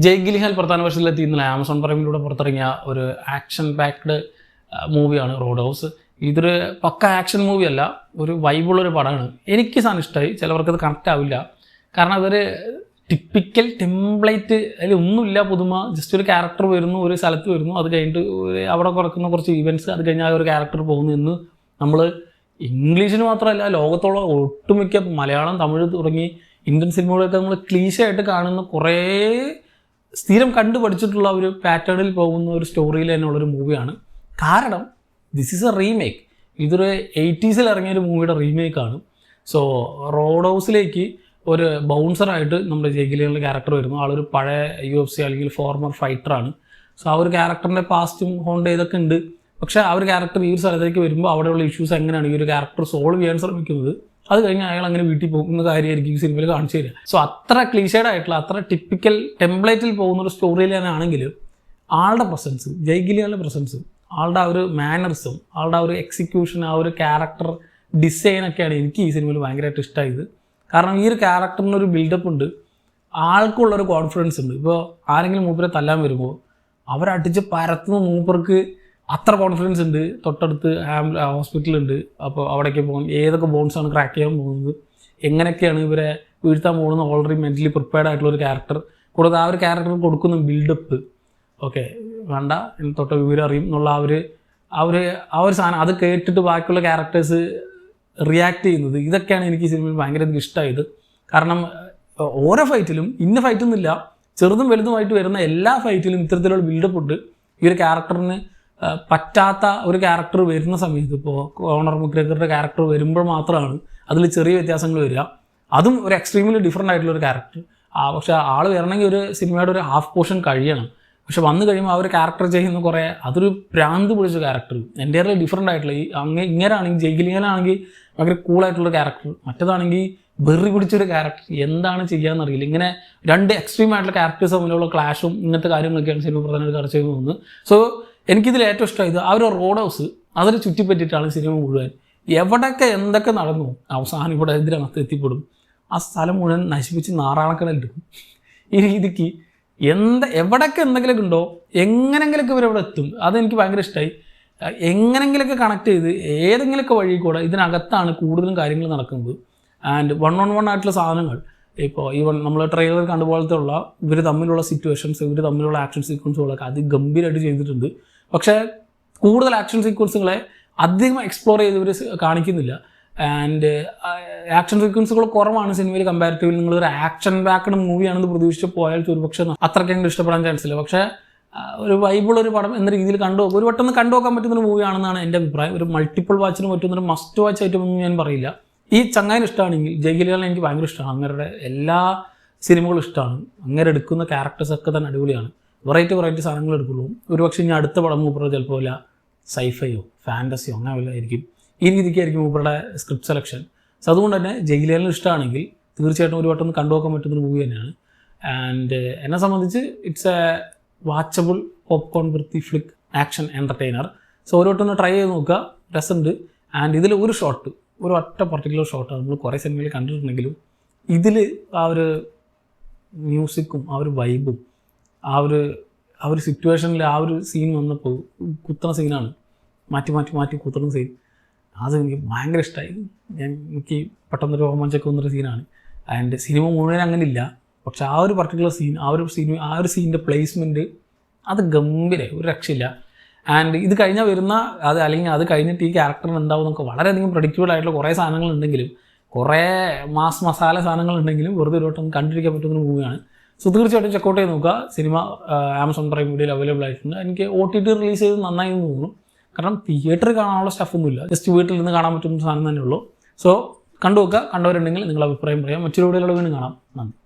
ജയ് ഗിലിഹാൽ പ്രധാന വേഷത്തിലെത്തി ഇന്നലെ ആമസോൺ പ്രൈമിലൂടെ പുറത്തിറങ്ങിയ ഒരു ആക്ഷൻ പാക്ഡ് മൂവിയാണ് റോഡ് ഹൗസ്. ഇതൊരു പക്ക ആക്ഷൻ മൂവി അല്ല, ഒരു വൈബുള്ളൊരു പടമാണ്. എനിക്ക് സാധനം ഇഷ്ടമായി. ചിലവർക്കത് കണക്റ്റ് ആവില്ല, കാരണം അതൊരു ടിപ്പിക്കൽ ടെംപ്ലേറ്റ്, അതിൽ ഒന്നുമില്ല പുതുമ. ജസ്റ്റ് ഒരു ക്യാരക്ടർ വരുന്നു, ഒരു സ്ഥലത്ത് വരുന്നു, അത് കഴിഞ്ഞിട്ട് അവിടെ കുറക്കുന്ന കുറച്ച് ഈവൻറ്റ്സ്, അത് കഴിഞ്ഞാൽ ഒരു ക്യാരക്ടർ പോകുന്നു എന്ന് നമ്മൾ ഇംഗ്ലീഷിന് മാത്രമല്ല ലോകത്തുള്ള ഒട്ടുമിക്ക മലയാളം, തമിഴ് തുടങ്ങി ഇന്ത്യൻ സിനിമകളൊക്കെ നമ്മൾ ക്ലീശയായിട്ട് കാണുന്ന കുറേ സ്ഥിരം കണ്ടു പഠിച്ചിട്ടുള്ള ഒരു പാറ്റേണിൽ പോകുന്ന ഒരു സ്റ്റോറിയിൽ തന്നെയുള്ളൊരു മൂവിയാണ്. കാരണം ദിസ് ഈസ് എ റീമേക്ക്. ഇതൊരു 80s ഇറങ്ങിയ ഒരു മൂവിയുടെ റീമേക്കാണ്. സോ റോഡ് ഹൗസിലേക്ക് ഒരു ബൗൺസറായിട്ട് നമ്മുടെ ജയ് ഗിലിഹാലിൻ്റെ ക്യാരക്ടർ വരുന്നു. ആളൊരു പഴയ UFC അല്ലെങ്കിൽ ഫോർമർ ഫൈറ്ററാണ്. സോ ആ ഒരു ക്യാരക്ടറിൻ്റെ പാസ്റ്റും ഹോണ്ട് ഇതൊക്കെ ഉണ്ട്. പക്ഷേ ആ ഒരു ക്യാരക്ടർ ഈ ഒരു സ്ഥലത്തേക്ക് വരുമ്പോൾ അവിടെയുള്ള ഇഷ്യൂസ് എങ്ങനെയാണ് ഈ ഒരു ക്യാരക്ടർ സോൾവ് ചെയ്യാൻ ശ്രമിക്കുന്നത്, അത് കഴിഞ്ഞ് അയാൾ അങ്ങനെ വീട്ടിൽ പോകുന്ന കാര്യമായിരിക്കും ഈ സിനിമയിൽ കാണിച്ചു തരിക. സോ അത്ര ക്ലീഷേഡ് ആയിട്ടുള്ള, അത്ര ടിപ്പിക്കൽ ടെംപ്ലേറ്റിൽ പോകുന്ന ഒരു സ്റ്റോറിയിൽ തന്നെയാണെങ്കിൽ ആളുടെ പ്രസൻസ്, ജയ് ഗിലിഹാലിൻ്റെ പ്രസൻസ്, ആളുടെ ആ ഒരു മാനറിസം, ആളുടെ ആ ഒരു എക്സിക്യൂഷൻ, ആ ഒരു ക്യാരക്ടർ ഡിസൈനൊക്കെയാണ് എനിക്ക് ഈ സിനിമയിൽ ഭയങ്കരമായിട്ട് ഇഷ്ടമായത്. കാരണം ഈ ഒരു ക്യാരക്ടറിനൊരു ബിൽഡപ്പ് ഉണ്ട്, ആൾക്കുള്ളൊരു കോൺഫിഡൻസ് ഉണ്ട്. ഇപ്പോൾ ആരെങ്കിലും മൂപ്പരെ തല്ലാൻ വരുമ്പോൾ അവരടിച്ച് പരത്തുന്ന മൂപ്പർക്ക് അത്ര കോൺഫിഡൻസ് ഉണ്ട്. തൊട്ടടുത്ത് ഹോസ്പിറ്റലുണ്ട്, അപ്പോൾ അവിടേക്ക് പോകാൻ ഏതൊക്കെ ബോൺസാണ് ക്രാക്ക് ചെയ്യാൻ പോകുന്നത്, എങ്ങനെയൊക്കെയാണ് ഇവരെ വീഴ്ത്താൻ പോകുന്നത്, ഓൾറെഡി മെൻ്റലി പ്രിപ്പയർഡ് ആയിട്ടുള്ളൊരു ക്യാരക്ടർ. കൂടാതെ ആ ഒരു ക്യാരക്ടർ കൊടുക്കുന്ന ബിൽഡപ്പ്, ഓക്കെ വേണ്ട തൊട്ട വിവരം അറിയും എന്നുള്ള ആ ഒരു സാധനം, അത് കേട്ടിട്ട് ബാക്കിയുള്ള ക്യാരക്ടേഴ്സ് റിയാക്ട് ചെയ്യുന്നത്, ഇതൊക്കെയാണ് എനിക്ക് ഈ സിനിമയിൽ ഭയങ്കര ഇഷ്ടമായത്. കാരണം ഓരോ ഫൈറ്റിലും ഇന്ന ഫൈറ്റൊന്നുമില്ല, ചെറുതും വലുതുമായിട്ട് വരുന്ന എല്ലാ ഫൈറ്റിലും ഇത്തരത്തിലുള്ള ബിൽഡപ്പ് ഉണ്ട്. ഈ ഒരു ക്യാരക്ടറിന് പറ്റാത്ത ഒരു ക്യാരക്ടർ വരുന്ന സമയത്ത്, ഇപ്പോൾ കോണർ മക്ഗ്രെഗറുടെ ക്യാരക്ടർ വരുമ്പോൾ മാത്രമാണ് അതിൽ ചെറിയ വ്യത്യാസങ്ങൾ വരിക. അതും ഒരു എക്സ്ട്രീമിലി ഡിഫറൻ്റ് ആയിട്ടുള്ളൊരു ക്യാരക്ടർ. പക്ഷേ ആൾ വരണമെങ്കിൽ ഒരു സിനിമയുടെ ഒരു ഹാഫ് പോർഷൻ കഴിയണം. പക്ഷെ വന്നു കഴിയുമ്പോൾ ആ ഒരു ക്യാരക്ടർ ചെയ്യുന്ന കുറേ, അതൊരു ഭ്രാന്ത് പിടിച്ച ക്യാരക്ടർ, എൻ്റെയർലി ഡിഫറൻ്റ് ആയിട്ടുള്ള. ഇങ്ങനെയാണെങ്കിൽ ജയ് ഗിലിഹാലാണെങ്കിൽ ഭയങ്കര കൂളായിട്ടുള്ളൊരു ക്യാരക്ടർ, മറ്റേതാണെങ്കിൽ വെറി പിടിച്ചൊരു ക്യാരക്ടർ, എന്താണ് ചെയ്യാമെന്നറിയില്ല. ഇങ്ങനെ രണ്ട് എക്സ്ട്രീം ആയിട്ടുള്ള ക്യാരക്ടേഴ്സ് തമ്മിലുള്ള ക്ലാഷും ഇങ്ങനത്തെ കാര്യങ്ങളൊക്കെയാണ് സിനിമ പ്രധാനമായിട്ട് ചർച്ച ചെയ്യുന്നത് തോന്നുന്നു. സോ എനിക്കിതിൽ ഏറ്റവും ഇഷ്ടമായത് ആ ഒരു റോഡ് ഹൗസ്, അതിനെ ചുറ്റിപ്പറ്റിയിട്ടാണ് സിനിമ മുഴുവൻ. എവിടെയൊക്കെ എന്തൊക്കെ നടന്നു, അവസാനം ഇവിടെ ഇതിനകത്ത് എത്തിപ്പെടും, ആ സ്ഥലം മുഴുവൻ നശിപ്പിച്ച് നാറാണക്കടലിടും. ഈ രീതിക്ക് എവിടെയൊക്കെ എന്തെങ്കിലുമൊക്കെ ഉണ്ടോ, എങ്ങനെങ്കിലൊക്കെ ഇവരവിടെ എത്തും. അതെനിക്ക് ഭയങ്കര ഇഷ്ടമായി. എങ്ങനെങ്കിലൊക്കെ കണക്ട് ചെയ്ത് ഏതെങ്കിലുമൊക്കെ വഴി കൂടെ ഇതിനകത്താണ് കൂടുതലും കാര്യങ്ങൾ നടക്കുന്നത്. ആൻഡ് 1-on-1 ആയിട്ടുള്ള സാധനങ്ങൾ, ഇപ്പോൾ ഈവൻ നമ്മൾ ട്രെയിലർ കണ്ടുപോലത്തെ ഉള്ള ഇവർ തമ്മിലുള്ള സിറ്റുവേഷൻസ്, ഇവർ തമ്മിലുള്ള ആക്ഷൻ സീക്വൻസുകളൊക്കെ അതിഗംഭീരമായിട്ട് ചെയ്തിട്ടുണ്ട്. പക്ഷേ കൂടുതൽ ആക്ഷൻ സീക്വൻസുകളെ അധികം എക്സ്പ്ലോർ ചെയ്ത് ഇവർ കാണിക്കുന്നില്ല. ആൻഡ് ആക്ഷൻ സീക്വൻസുകൾ കുറവാണ് സിനിമയിൽ കമ്പാരിറ്റീവ്ലി. നിങ്ങളൊരു ആക്ഷൻ പാക്ഡ് മൂവിയാണെന്ന് പ്രതീക്ഷിച്ച് പോയാൽ ഒരുപക്ഷെ അത്രയ്ക്കെങ്കിലും ഇഷ്ടപ്പെടാൻ ചാൻസ് ഇല്ല. പക്ഷേ ഒരു വൈബിളൊരു പടം എന്ന രീതിയിൽ ഒരു വട്ടം കണ്ടു നോക്കാൻ പറ്റുന്നൊരു മൂവിയാണെന്നാണ് എൻ്റെ അഭിപ്രായം. ഒരു മൾട്ടിപ്പിൾ വാച്ചിന് പറ്റുന്നൊരു മസ്റ്റ് വാച്ച് ഐറ്റമൊന്നും ഞാൻ പറയില്ല. ഈ ചങ്ങായിന് ഇഷ്ടമാണെങ്കിൽ ജയ് ഗിലിഹാലിനെ എനിക്ക് ഭയങ്കര ഇഷ്ടമാണ്. അങ്ങരുടെ എല്ലാ സിനിമകളും ഇഷ്ടമാണ്. അങ്ങനെ എടുക്കുന്ന ക്യാരക്ടേഴ്സൊക്കെ തന്നെ അടിപൊളിയാണ്. വെറൈറ്റി സാധനങ്ങൾ എടുക്കുള്ളൂ. ഒരുപക്ഷെ ഇനി അടുത്ത പടം മൂപ്പറ ചിലപ്പോൾ ഇല്ല സൈഫയോ ഫാൻറ്റസിയോ അങ്ങനെ വല്ല ആയിരിക്കും. ഈ രീതിക്കായിരിക്കും മൂപ്പറുടെ സ്ക്രിപ്റ്റ് സെലക്ഷൻ. സോ അതുകൊണ്ട് തന്നെ ജയ് ഗിലിഹാലിന് ഇഷ്ടമാണെങ്കിൽ തീർച്ചയായിട്ടും ഒരു വട്ടം കണ്ടു നോക്കാൻ പറ്റുന്നൊരു മൂവി തന്നെയാണ്. ആൻഡ് എന്നെ സംബന്ധിച്ച് ഇറ്റ്സ് എ വാച്ചബിൾ പോപ്കോൺ വൃത്തി ഫ്ലിക്ക് ആക്ഷൻ എൻ്റർടൈനർ. സോ ഒരു വട്ടം ഒന്ന് ട്രൈ ചെയ്ത് നോക്കുക, രസമുണ്ട്. ആൻഡ് ഇതിൽ ഒരു ഒറ്റ പർട്ടിക്കുലർ ഷോട്ടാണ് നമ്മൾ കുറേ സിനിമയിൽ കണ്ടിട്ടുണ്ടെങ്കിലും ഇതിൽ ആ ഒരു മ്യൂസിക്കും ആ ഒരു വൈബും ആ ഒരു സിറ്റുവേഷനിൽ ആ ഒരു സീൻ വന്നപ്പോൾ കുത്തുന്ന സീനാണ്, മാറ്റി കുത്തുന്ന സീൻ. അത് എനിക്ക് ഭയങ്കര ഇഷ്ടമായി. എനിക്ക് പെട്ടെന്നൊരു രോമാഞ്ചൊക്കെ വന്നൊരു സീനാണ്. ആൻഡ് സിനിമ മുഴുവൻ അങ്ങനെ ഇല്ല, പക്ഷെ ആ ഒരു പർട്ടിക്കുലർ സീൻ, ആ ഒരു സീനിൻ്റെ പ്ലേസ്മെൻറ്റ് അത് ഗംഭീരം, ഒരു രക്ഷയില്ല. ആൻഡ് ഇത് കഴിഞ്ഞാൽ വരുന്ന അല്ലെങ്കിൽ അത് കഴിഞ്ഞിട്ട് ഈ ക്യാരക്ടറിന് ഉണ്ടാവും എന്നൊക്കെ വളരെയധികം പ്രഡിക്റ്റബിൾ ആയിട്ടുള്ള കുറേ സാധനങ്ങളുണ്ടെങ്കിലും, കുറേ മസാല സാധനങ്ങളുണ്ടെങ്കിലും വെറുതെ ഒരു വട്ടം കണ്ടിരിക്കാൻ പറ്റുന്ന മൂവിയാണ്. സോ തീർച്ചയായിട്ടും ചെക്കൗട്ട് ചെയ്ത് നോക്കുക. സിനിമ ആമസോൺ പ്രൈം വീഡിയോയിൽ അവൈലബിൾ ആയിട്ടുണ്ട്. എനിക്ക് OTT റിലീസ് ചെയ്ത് നന്നായി എന്ന് തോന്നുന്നു. കാരണം തിയേറ്ററിൽ കാണാനുള്ള സ്റ്റഫൊന്നുമില്ല, ജസ്റ്റ് വീട്ടിൽ നിന്ന് കാണാൻ പറ്റുന്ന സാധനം തന്നെ ഉള്ളൂ. സോ കണ്ടു നോക്കുക. കണ്ടവരുണ്ടെങ്കിൽ നിങ്ങളുടെ അഭിപ്രായം പറയാം. മറ്റൊരു വീഡിയോയിലൂടെ വീണ്ടും കാണാം. നന്ദി.